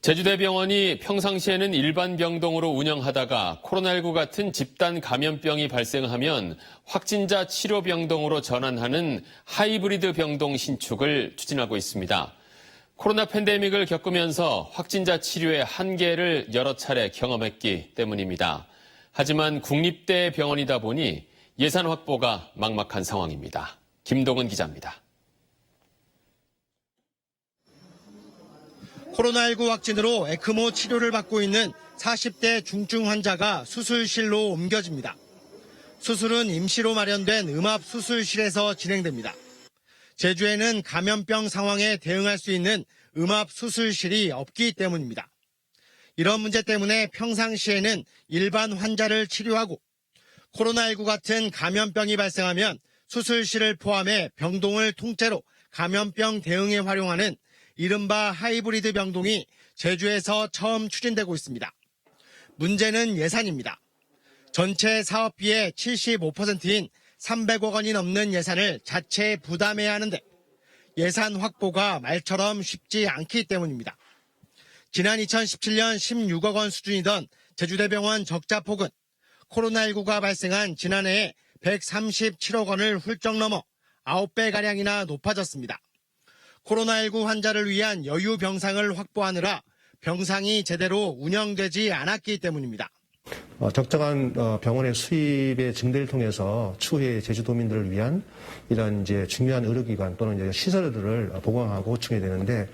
제주대병원이 평상시에는 일반 병동으로 운영하다가 코로나19 같은 집단 감염병이 발생하면 확진자 치료 병동으로 전환하는 하이브리드 병동 신축을 추진하고 있습니다. 코로나 팬데믹을 겪으면서 확진자 치료의 한계를 여러 차례 경험했기 때문입니다. 하지만 국립대 병원이다 보니 예산 확보가 막막한 상황입니다. 김동은 기자입니다. 코로나19 확진으로 에크모 치료를 받고 있는 40대 중증 환자가 수술실로 옮겨집니다. 수술은 임시로 마련된 음압수술실에서 진행됩니다. 제주에는 감염병 상황에 대응할 수 있는 음압수술실이 없기 때문입니다. 이런 문제 때문에 평상시에는 일반 환자를 치료하고 코로나19 같은 감염병이 발생하면 수술실을 포함해 병동을 통째로 감염병 대응에 활용하는 이른바 하이브리드 병동이 제주에서 처음 추진되고 있습니다. 문제는 예산입니다. 전체 사업비의 75%인 300억 원이 넘는 예산을 자체 부담해야 하는데 예산 확보가 말처럼 쉽지 않기 때문입니다. 지난 2017년 16억 원 수준이던 제주대병원 적자폭은 코로나19가 발생한 지난해에 137억 원을 훌쩍 넘어 9배가량이나 높아졌습니다. 코로나19 환자를 위한 여유 병상을 확보하느라 병상이 제대로 운영되지 않았기 때문입니다. 적정한 병원의 수입의 증대를 통해서 추후에 제주도민들을 위한 이런 이제 중요한 의료기관 또는 이제 시설들을 보강하고 구축해야 되는데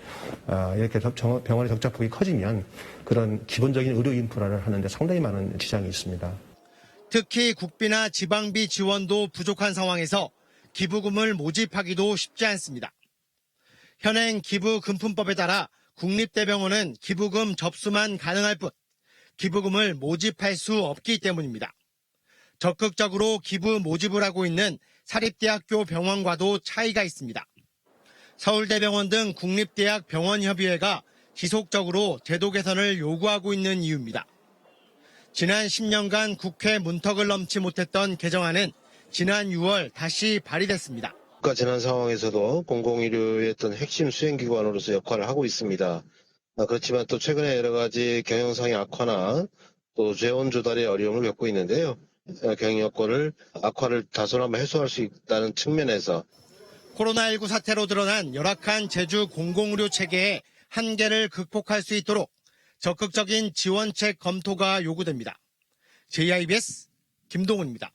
이렇게 병원의 적자폭이 커지면 그런 기본적인 의료 인프라를 하는데 상당히 많은 지장이 있습니다. 특히 국비나 지방비 지원도 부족한 상황에서 기부금을 모집하기도 쉽지 않습니다. 현행 기부금품법에 따라 국립대병원은 기부금 접수만 가능할 뿐 기부금을 모집할 수 없기 때문입니다. 적극적으로 기부 모집을 하고 있는 사립대학교 병원과도 차이가 있습니다. 서울대병원 등 국립대학 병원협의회가 지속적으로 제도 개선을 요구하고 있는 이유입니다. 지난 10년간 국회 문턱을 넘지 못했던 개정안은 지난 6월 다시 발의됐습니다. 국가 재난 상황에서도 공공의료의 어떤 핵심 수행기관으로서 역할을 하고 있습니다. 그렇지만 또 최근에 여러 가지 경영상의 악화나 또 재원 조달의 어려움을 겪고 있는데요. 경영 여건을 악화를 다소나마 해소할 수 있다는 측면에서 코로나19 사태로 드러난 열악한 제주 공공의료 체계의 한계를 극복할 수 있도록 적극적인 지원책 검토가 요구됩니다. JIBS 김동훈입니다.